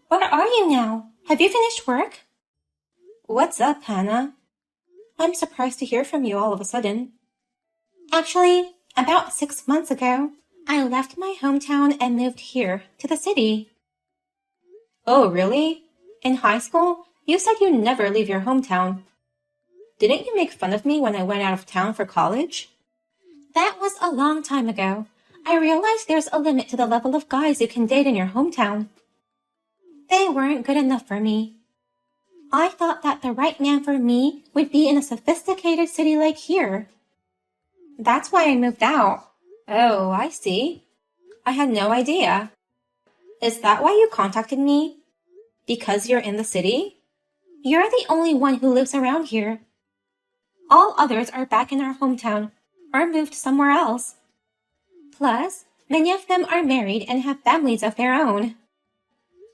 Where are you now? Have you finished work? What's up, Hannah? I'm surprised to hear from you all of a sudden. Actually, about 6 months ago, I left my hometown and moved here, to the city. Oh, really? In high school, you said you never leave your hometown. Didn't you make fun of me when I went out of town for college? That was a long time ago. I realized there's a limit to the level of guys you can date in your hometown. They weren't good enough for me. I thought that the right man for me would be in a sophisticated city like here. That's why I moved out. Oh, I see. I had no idea. Is that why you contacted me? Because you're in the city? You're the only one who lives around here. All others are back in our hometown or moved somewhere else. Plus, many of them are married and have families of their own.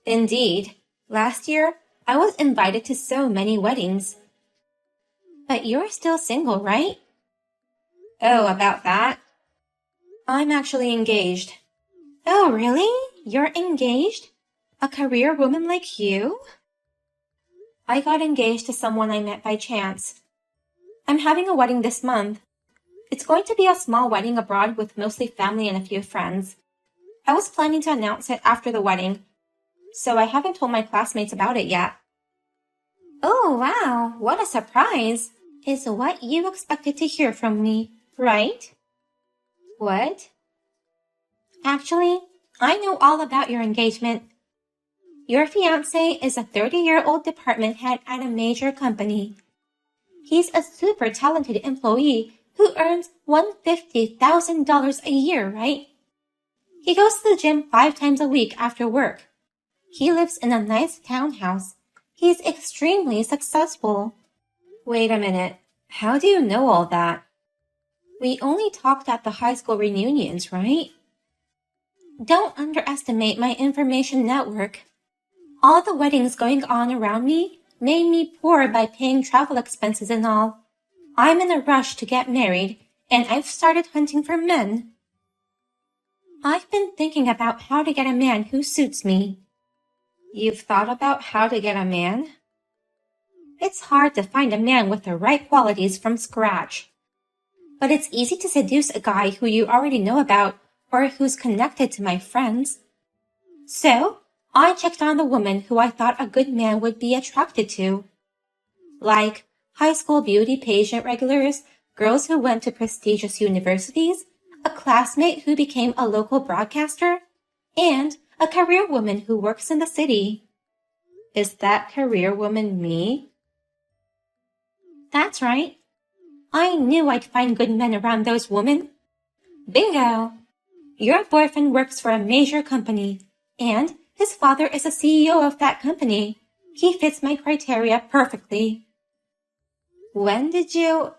Indeed, last year I was invited to so many weddings. But you're still single, right? Oh, about that? I'm actually engaged. Oh, really? You're engaged? A career woman like you? I got engaged to someone I met by chance. I'm having a wedding this month. It's going to be a small wedding abroad with mostly family and a few friends. I was planning to announce it after the wedding, so I haven't told my classmates about it yet. Oh, wow, what a surprise! Is what you expected to hear from me, right? What? Actually, I know all about your engagement. Your fiancé is a 30-year-old department head at a major company. He's a super talented employee who earns $150,000 a year, right? He goes to the gym 5 times a week after work. He lives in a nice townhouse. He's extremely successful. Wait a minute. How do you know all that? We only talked at the high school reunions, right? Don't underestimate my information network. All the weddings going on around me made me poor by paying travel expenses and all. I'm in a rush to get married, and I've started hunting for men. I've been thinking about how to get a man who suits me. You've thought about how to get a man? It's hard to find a man with the right qualities from scratch. But it's easy to seduce a guy who you already know about or who's connected to my friends. So, I checked on the woman who I thought a good man would be attracted to. Like high school beauty pageant regulars, girls who went to prestigious universities, a classmate who became a local broadcaster, and a career woman who works in the city. Is that career woman me? That's right. I knew I'd find good men around those women. Bingo! Your boyfriend works for a major company, and his father is the CEO of that company. He fits my criteria perfectly. When did you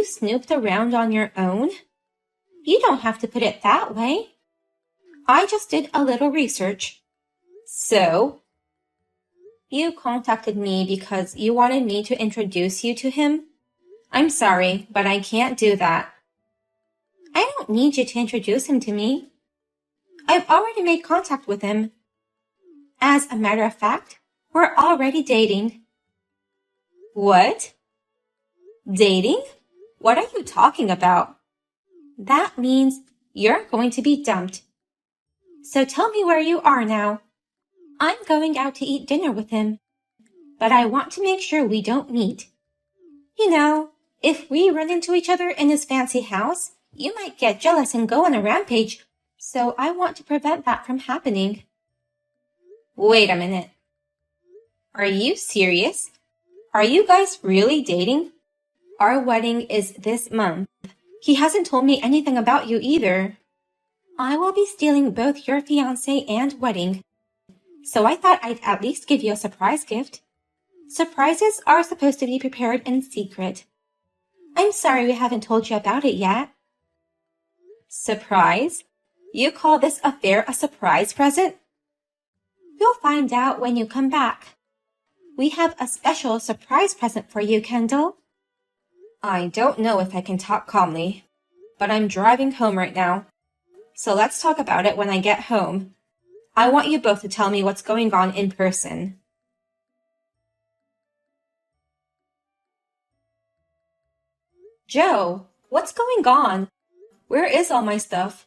snooped around on your own? You don't have to put it that way. I just did a little research. So? You contacted me because you wanted me to introduce you to him? I'm sorry, but I can't do that. I don't need you to introduce him to me. I've already made contact with him. As a matter of fact, we're already dating. What? Dating? What are you talking about? That means you're going to be dumped. So tell me where you are now. I'm going out to eat dinner with him, but I want to make sure we don't meet. You know, if we run into each other in his fancy house, you might get jealous and go on a rampage, so I want to prevent that from happening. Wait a minute. Are you serious? Are you guys really dating? Our wedding is this month. He hasn't told me anything about you either. I will be stealing both your fiancé and wedding, so I thought I'd at least give you a surprise gift. Surprises are supposed to be prepared in secret. I'm sorry we haven't told you about it yet. Surprise? You call this affair a surprise present? You'll find out when you come back. We have a special surprise present for you, Kendall. I don't know if I can talk calmly, but I'm driving home right now. So let's talk about it when I get home. I want you both to tell me what's going on in person. Joe, what's going on? Where is all my stuff?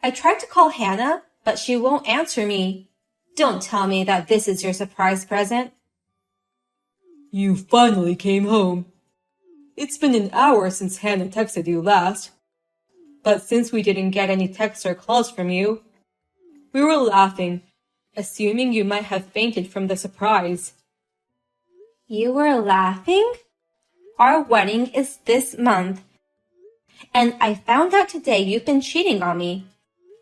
I tried to call Hannah, but she won't answer me. Don't tell me that this is your surprise present. You finally came home. It's been an hour since Hannah texted you last. But since we didn't get any texts or calls from you, we were laughing, assuming you might have fainted from the surprise. You were laughing? Our wedding is this month. And I found out today you've been cheating on me.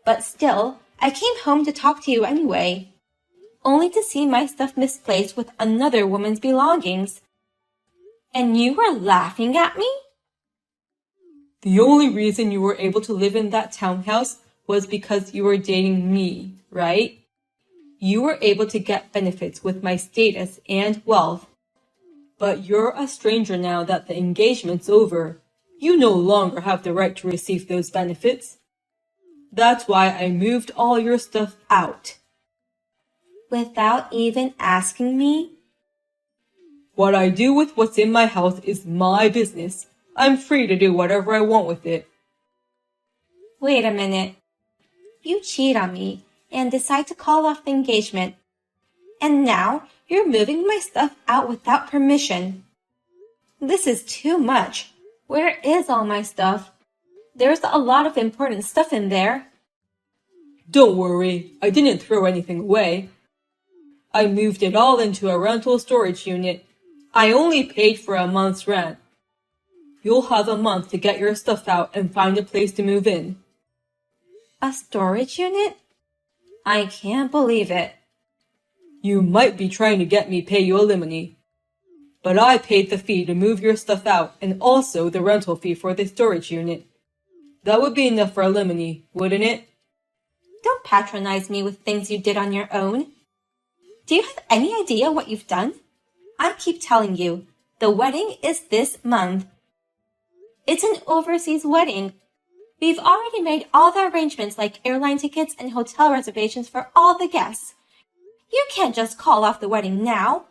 But still, I came home to talk to you anyway. Only to see my stuff misplaced with another woman's belongings. And you were laughing at me? The only reason you were able to live in that townhouse was because you were dating me, right? You were able to get benefits with my status and wealth. But you're a stranger now that the engagement's over. You no longer have the right to receive those benefits. That's why I moved all your stuff out. Without even asking me? What I do with what's in my house is my business. I'm free to do whatever I want with it. Wait a minute. You cheat on me and decide to call off the engagement. And now you're moving my stuff out without permission. This is too much. Where is all my stuff? There's a lot of important stuff in there. Don't worry, I didn't throw anything away. I moved it all into a rental storage unit. I only paid for a month's rent. You'll have a month to get your stuff out and find a place to move in. A storage unit? I can't believe it. You might be trying to get me pay you alimony. But I paid the fee to move your stuff out and also the rental fee for the storage unit. That would be enough for alimony, wouldn't it? Don't patronize me with things you did on your own. Do you have any idea what you've done? I keep telling you, the wedding is this month. It's an overseas wedding. We've already made all the arrangements like airline tickets and hotel reservations for all the guests. You can't just call off the wedding now.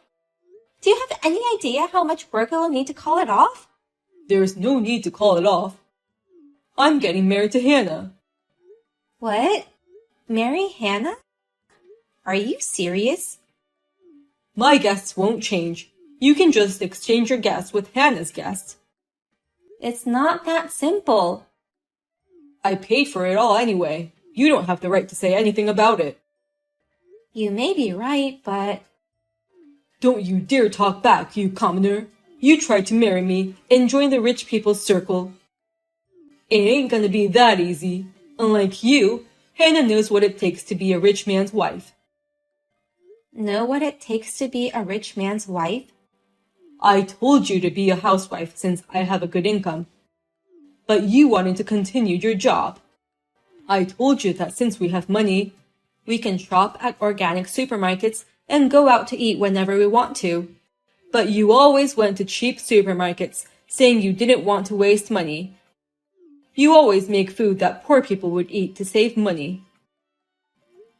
Do you have any idea how much work it'll need to call it off? There's no need to call it off. I'm getting married to Hannah. What? Marry Hannah? Are you serious? My guests won't change. You can just exchange your guests with Hannah's guests. It's not that simple. I paid for it all anyway. You don't have the right to say anything about it. You may be right, but... Don't you dare talk back, you commoner. You tried to marry me and join the rich people's circle. It ain't gonna be that easy. Unlike you, Hannah knows what it takes to be a rich man's wife. Know what it takes to be a rich man's wife? I told you to be a housewife since I have a good income. But you wanted to continue your job. I told you that since we have money, we can shop at organic supermarkets and go out to eat whenever we want to. But you always went to cheap supermarkets, saying you didn't want to waste money. You always make food that poor people would eat to save money.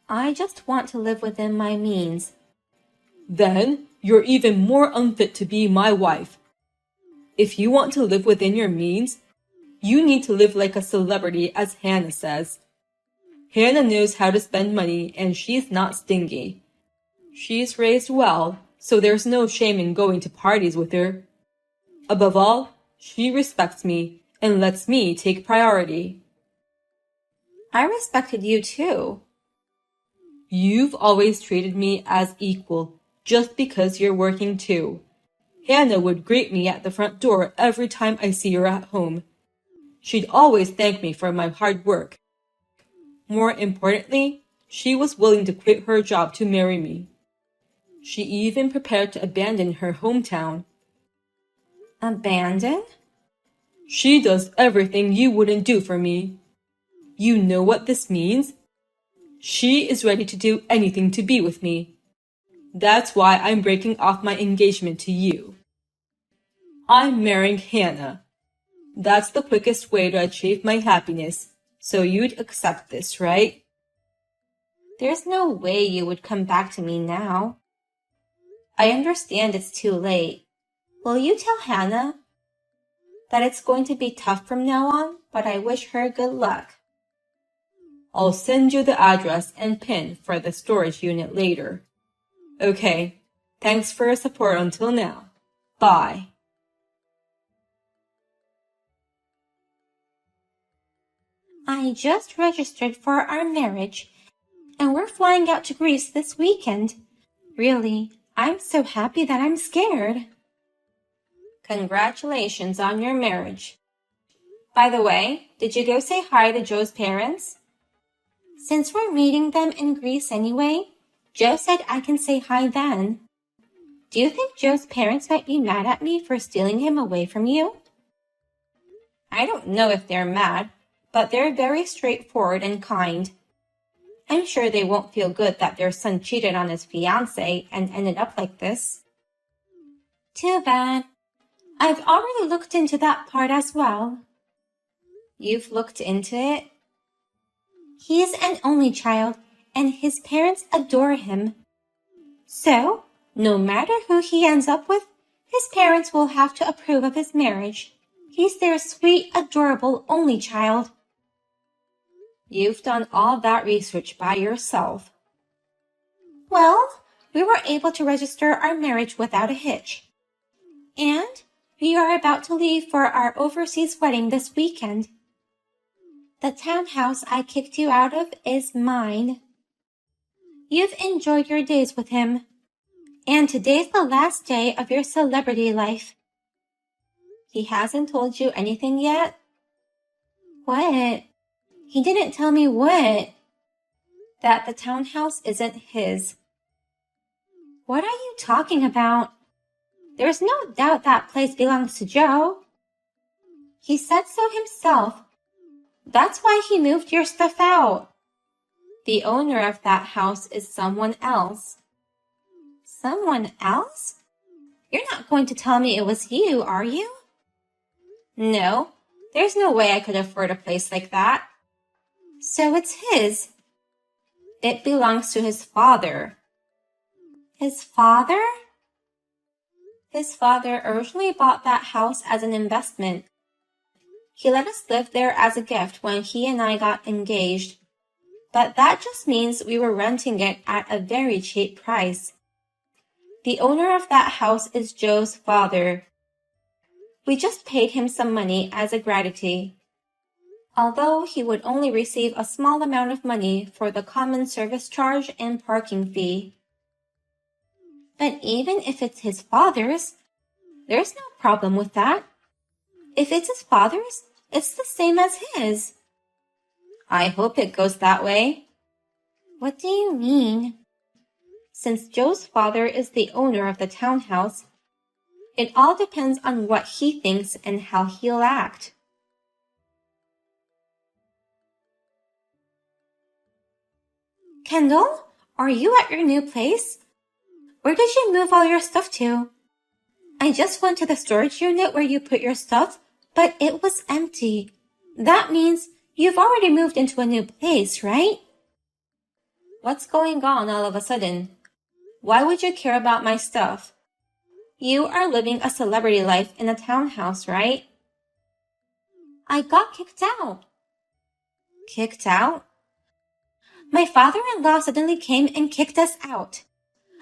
I just want to live within my means. Then you're even more unfit to be my wife. If you want to live within your means, you need to live like a celebrity, as Hannah says. Hannah knows how to spend money and she's not stingy. She's raised well, so there's no shame in going to parties with her. Above all, she respects me and lets me take priority. I respected you too. You've always treated me as equal, just because you're working too. Hannah would greet me at the front door every time I see her at home. She'd always thank me for my hard work. More importantly, she was willing to quit her job to marry me. She even prepared to abandon her hometown. Abandon? She does everything you wouldn't do for me. You know what this means? She is ready to do anything to be with me. That's why I'm breaking off my engagement to you. I'm marrying Hannah. That's the quickest way to achieve my happiness, so you'd accept this, right? There's no way you would come back to me now. I understand it's too late. Will you tell Hannah that it's going to be tough from now on, but I wish her good luck? I'll send you the address and PIN for the storage unit later. Okay, thanks for your support until now. Bye. I just registered for our marriage, and we're flying out to Greece this weekend. Really, I'm so happy that I'm scared. Congratulations on your marriage. By the way, did you go say hi to Joe's parents? Since we're meeting them in Greece anyway, Joe said I can say hi then. Do you think Joe's parents might be mad at me for stealing him away from you? I don't know if they're mad, but they're very straightforward and kind. I'm sure they won't feel good that their son cheated on his fiancée and ended up like this. Too bad. I've already looked into that part as well. You've looked into it? He's an only child, and his parents adore him. So, no matter who he ends up with, his parents will have to approve of his marriage. He's their sweet, adorable only child. You've done all that research by yourself. Well, we were able to register our marriage without a hitch. And we are about to leave for our overseas wedding this weekend. The townhouse I kicked you out of is mine. You've enjoyed your days with him. And today's the last day of your celebrity life. He hasn't told you anything yet? What? He didn't tell me what? That the townhouse isn't his. What are you talking about? There's no doubt that place belongs to Joe. He said so himself. That's why he moved your stuff out. The owner of that house is someone else. Someone else? You're not going to tell me it was you, are you? No, there's no way I could afford a place like that. So it's his. It belongs to his father. His father? His father originally bought that house as an investment. He let us live there as a gift when he and I got engaged. But that just means we were renting it at a very cheap price. The owner of that house is Joe's father. We just paid him some money as a gratitude, although he would only receive a small amount of money for the common service charge and parking fee. But even if it's his father's, there's no problem with that. If it's his father's, it's the same as his. I hope it goes that way. What do you mean? Since Joe's father is the owner of the townhouse, it all depends on what he thinks and how he'll act. Kendall, are you at your new place? Where did you move all your stuff to? I just went to the storage unit where you put your stuff, but it was empty. That means you've already moved into a new place, right? What's going on all of a sudden? Why would you care about my stuff? You are living a celebrity life in a townhouse, right? I got kicked out. Kicked out? My father-in-law suddenly came and kicked us out.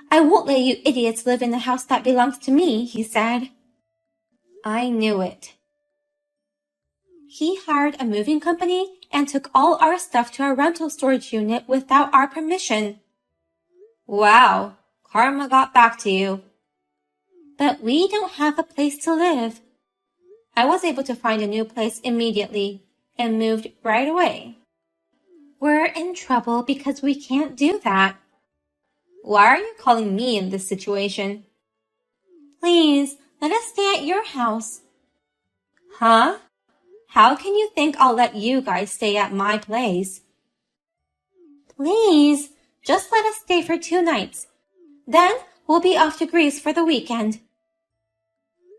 I won't let you idiots live in the house that belongs to me, he said. I knew it. He hired a moving company and took all our stuff to a rental storage unit without our permission. Wow, karma got back to you. But we don't have a place to live. I was able to find a new place immediately and moved right away. We're in trouble because we can't do that. Why are you calling me in this situation? Please, let us stay at your house. Huh? How can you think I'll let you guys stay at my place? Please, just let us stay for 2 nights. Then we'll be off to Greece for the weekend.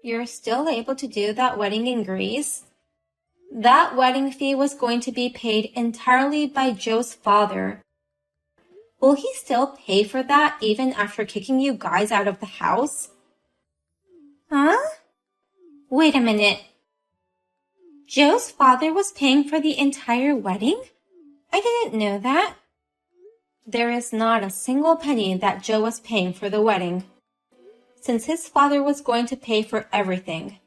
You're still able to do that wedding in Greece? That wedding fee was going to be paid entirely by Joe's father. Will he still pay for that even after kicking you guys out of the house? Huh? Wait a minute. Joe's father was paying for the entire wedding? I didn't know that. There is not a single penny that Joe was paying for the wedding, since his father was going to pay for everything.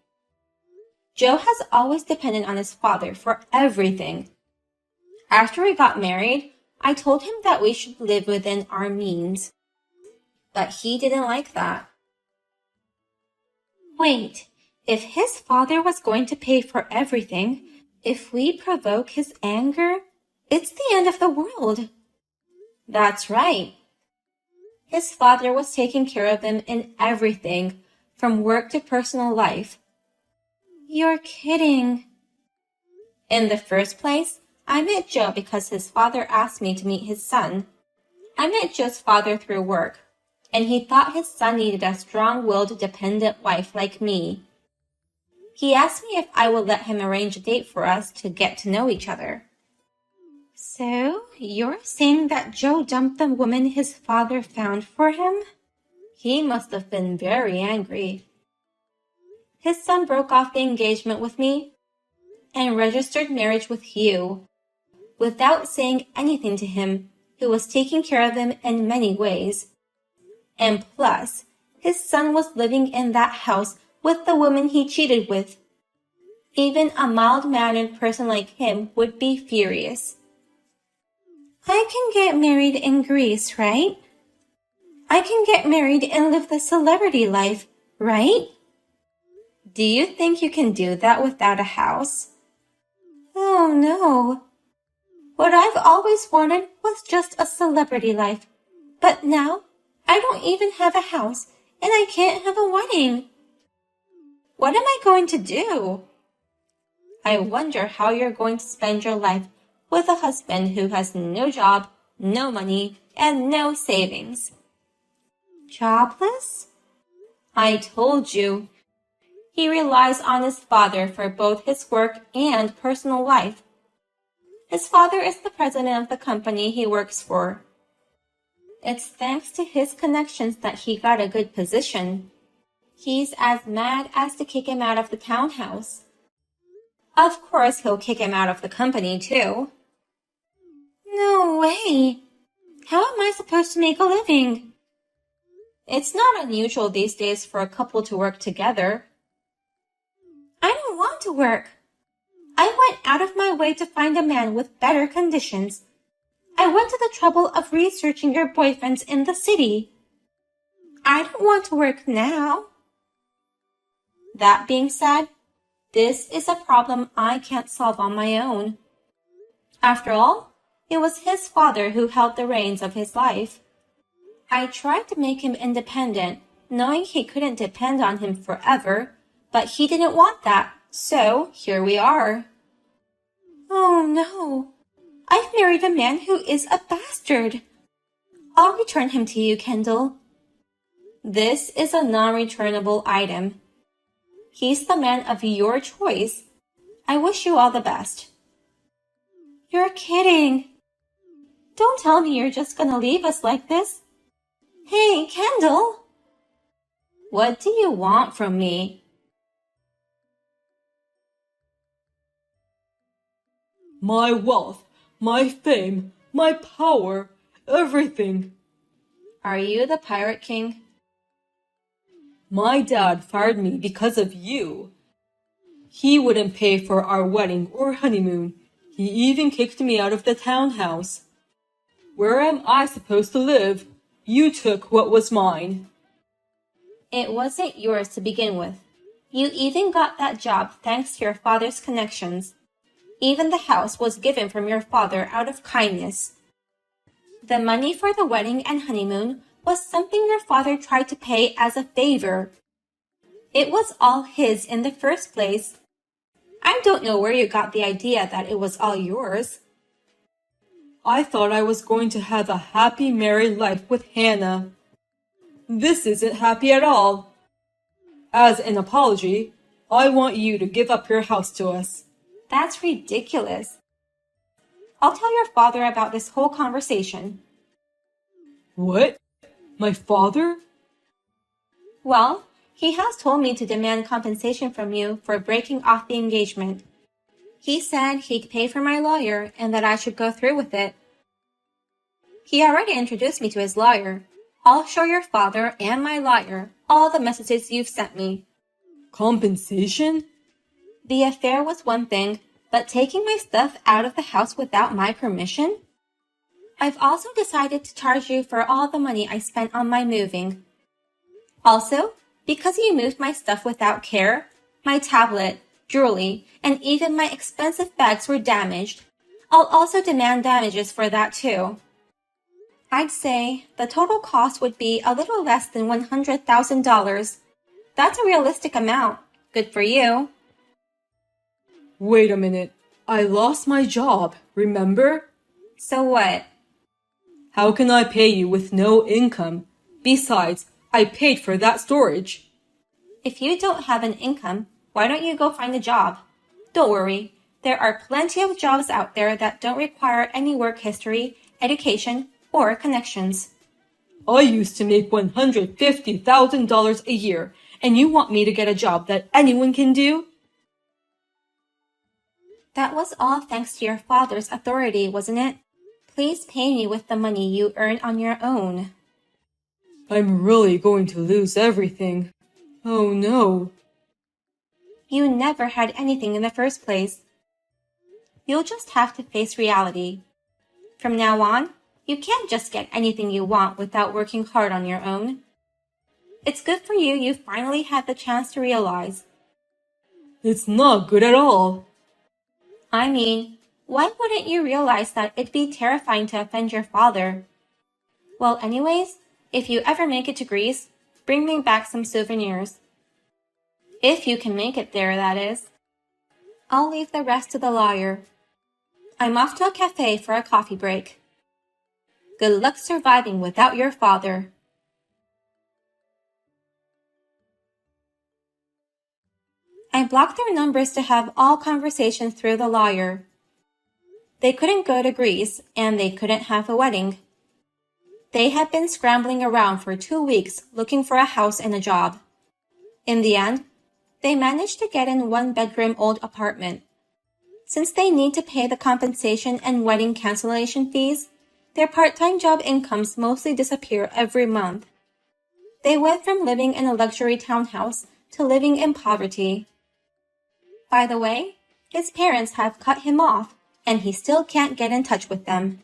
Joe has always depended on his father for everything. After we got married, I told him that we should live within our means, but he didn't like that. Wait, if his father was going to pay for everything, if we provoke his anger, it's the end of the world. That's right. His father was taking care of him in everything, from work to personal life. You're kidding. In the first place, I met Joe because his father asked me to meet his son. I met Joe's father through work, and he thought his son needed a strong-willed, dependent wife like me. He asked me if I would let him arrange a date for us to get to know each other. So, you're saying that Joe dumped the woman his father found for him? He must have been very angry. His son broke off the engagement with me and registered marriage with you without saying anything to him, who was taking care of him in many ways. And plus, his son was living in that house with the woman he cheated with. Even a mild-mannered person like him would be furious. I can get married in Greece, right? I can get married and live the celebrity life, right? Do you think you can do that without a house? Oh no. What I've always wanted was just a celebrity life. But now, I don't even have a house and I can't have a wedding. What am I going to do? I wonder how you're going to spend your life with a husband who has no job, no money, and no savings. Jobless? I told you. He relies on his father for both his work and personal life. His father is the president of the company he works for. It's thanks to his connections that he got a good position. He's as mad as to kick him out of the townhouse. Of course, he'll kick him out of the company, too. No way! How am I supposed to make a living? It's not unusual these days for a couple to work together. I don't want to work. I went out of my way to find a man with better conditions. I went to the trouble of researching your boyfriends in the city. I don't want to work now. That being said, this is a problem I can't solve on my own. After all, it was his father who held the reins of his life. I tried to make him independent, knowing he couldn't depend on him forever, but he didn't want that, so here we are. Oh no, I've married a man who is a bastard. I'll return him to you, Kendall. This is a non-returnable item. He's the man of your choice. I wish you all the best. You're kidding. Don't tell me you're just gonna leave us like this. Hey, Kendall! What do you want from me? My wealth, my fame, my power, everything. Are you the Pirate King? My dad fired me because of you. He wouldn't pay for our wedding or honeymoon. He even kicked me out of the townhouse. Where am I supposed to live? You took what was mine. It wasn't yours to begin with. You even got that job thanks to your father's connections. Even the house was given from your father out of kindness. The money for the wedding and honeymoon was something your father tried to pay as a favor. It was all his in the first place. I don't know where you got the idea that it was all yours. I thought I was going to have a happy married life with Hannah. This isn't happy at all. As an apology, I want you to give up your house to us. That's ridiculous. I'll tell your father about this whole conversation. What? My father? Well, he has told me to demand compensation from you for breaking off the engagement. He said he'd pay for my lawyer and that I should go through with it. He already introduced me to his lawyer. I'll show your father and my lawyer all the messages you've sent me. Compensation? The affair was one thing, but taking my stuff out of the house without my permission? I've also decided to charge you for all the money I spent on my moving. Also, because you moved my stuff without care, my tablet, jewelry, and even my expensive bags were damaged. I'll also demand damages for that too. I'd say the total cost would be a little less than $100,000. That's a realistic amount. Good for you. Wait a minute. I lost my job, remember? So what? How can I pay you with no income? Besides, I paid for that storage. If you don't have an income, why don't you go find a job? Don't worry. There are plenty of jobs out there that don't require any work history, education, or connections. I used to make $150,000 a year, and you want me to get a job that anyone can do? That was all thanks to your father's authority, wasn't it? Please pay me with the money you earn on your own. I'm really going to lose everything. Oh no. You never had anything in the first place. You'll just have to face reality. From now on, you can't just get anything you want without working hard on your own. It's good for you you finally had the chance to realize. It's not good at all. I mean, why wouldn't you realize that it'd be terrifying to offend your father? Well, anyways, if you ever make it to Greece, bring me back some souvenirs. If you can make it there, that is. I'll leave the rest to the lawyer. I'm off to a cafe for a coffee break. Good luck surviving without your father. I blocked their numbers to have all conversations through the lawyer. They couldn't go to Greece, and they couldn't have a wedding. They had been scrambling around for 2 weeks looking for a house and a job. In the end, they managed to get in one-bedroom old apartment. Since they need to pay the compensation and wedding cancellation fees, their part-time job incomes mostly disappear every month. They went from living in a luxury townhouse to living in poverty. By the way, his parents have cut him off, and he still can't get in touch with them.